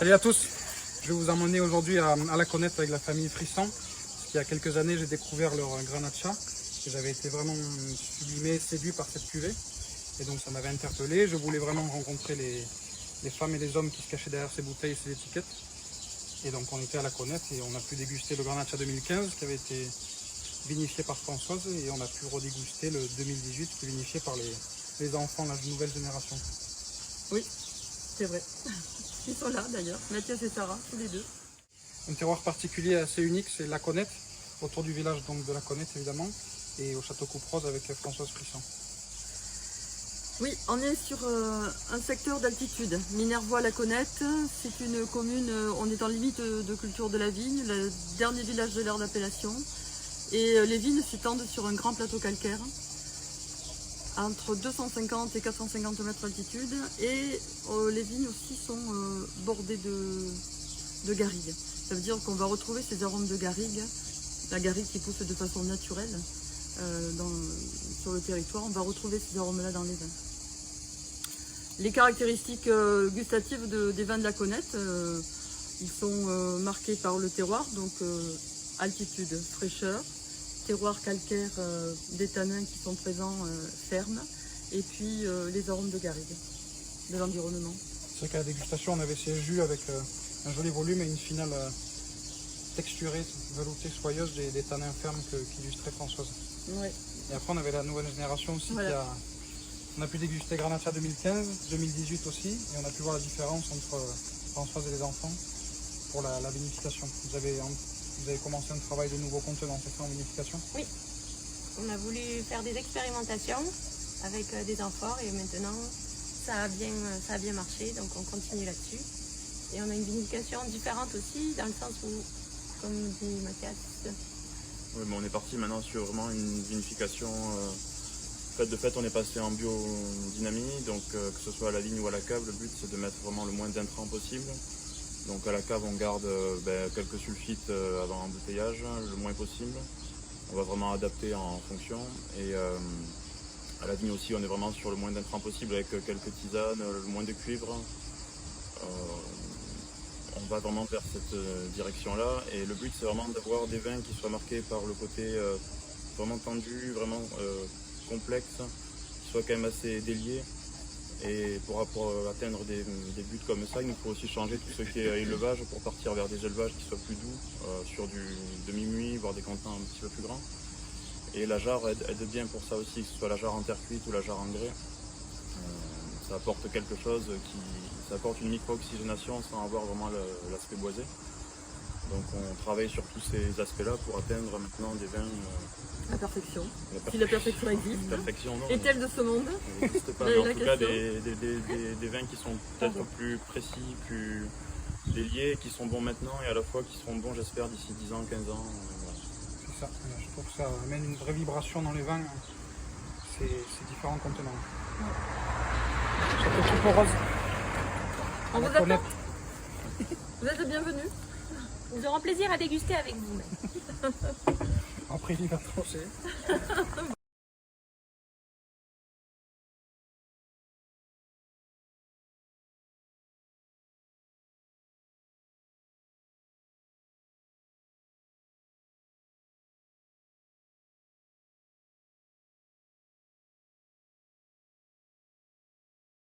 Salut à tous, je vais vous emmener aujourd'hui à la Conette avec la famille Frisson. Il y a quelques années, j'ai découvert leur Grenacha et j'avais été vraiment sublimé, séduit par cette cuvée. Et donc ça m'avait interpellé, je voulais vraiment rencontrer les femmes et les hommes qui se cachaient derrière ces bouteilles et ces étiquettes. Et donc on était à la Conette et on a pu déguster le Grenacha 2015 qui avait été vinifié par Françoise et on a pu redéguster le 2018 qui est vinifié par les enfants, la nouvelle génération. Oui, c'est vrai. Ils sont là d'ailleurs, Mathias et Sarah, tous les deux. Un terroir particulier assez unique, c'est la Conette, autour du village donc, de la Conette évidemment, et au château Couperose avec Françoise Frisson. Oui, on est sur un secteur d'altitude. Minervois-la-Conette, c'est une commune, on est en limite de culture de la vigne, le dernier village de l'aire d'appellation. Et les vignes s'étendent sur un grand plateau calcaire, entre 250 et 450 mètres d'altitude. Et les vignes aussi sont bordées de garrigues. Ça veut dire qu'on va retrouver ces arômes de garrigue, la garrigue qui pousse de façon naturelle sur le territoire. On va retrouver ces arômes-là dans les vins. Les caractéristiques gustatives des vins de la Conette, ils sont marqués par le terroir, donc altitude, fraîcheur, terroir calcaire, des tanins qui sont présents fermes, et puis les arômes de garrigue, de l'environnement. C'est vrai qu'à la dégustation, on avait ces jus avec un joli volume et une finale texturée, veloutée, soyeuse des tanins fermes qu'illustrait Françoise. Oui. Et après, on avait la nouvelle génération aussi Voilà. On a pu déguster Grenacha 2015, 2018 aussi, et on a pu voir la différence entre Françoise et les enfants pour la vinification. Vous avez commencé un travail de nouveau contenant, c'est ça, en vinification? Oui, on a voulu faire des expérimentations avec des amphores et maintenant ça a bien marché, donc on continue là-dessus. Et on a une vinification différente aussi, dans le sens où, comme dit Mathias. Oui, mais on est parti maintenant sur vraiment une vinification. De fait, on est passé en biodynamie, donc que ce soit à la ligne ou à la cave, le but c'est de mettre vraiment le moins d'intrants possible. Donc à la cave, on garde quelques sulfites avant embouteillage, le moins possible. On va vraiment adapter en fonction. Et à la vigne aussi, on est vraiment sur le moins d'intrants possible avec quelques tisanes, le moins de cuivre. On va vraiment vers cette direction-là. Et le but, c'est vraiment d'avoir des vins qui soient marqués par le côté vraiment tendu, vraiment complexe, qui soit quand même assez délié. Et pour atteindre des buts comme ça, il nous faut aussi changer tout ce qui est élevage pour partir vers des élevages qui soient plus doux, sur du demi-muit, voire des cantins un petit peu plus grands. Et la jarre aide bien pour ça aussi, que ce soit la jarre en terre cuite ou la jarre en grès. Ça apporte quelque chose ça apporte une micro-oxygénation sans avoir vraiment l'aspect boisé. Donc on travaille sur tous ces aspects-là pour atteindre maintenant des vins. La perfection. Si la perfection existe. Perfection, non. Est-elle de ce monde? Elle n'existe pas, mais en tout cas des vins qui sont peut-être plus précis, plus déliés, qui sont bons maintenant et à la fois qui seront bons, j'espère, d'ici 10 ans, 15 ans. Voilà. C'est ça, je trouve que ça amène une vraie vibration dans les vins, ces différents contenants. Château Couperose. On vous attend. Vous êtes le bienvenu. Nous aurons plaisir à déguster avec vous. Après, il va trancher.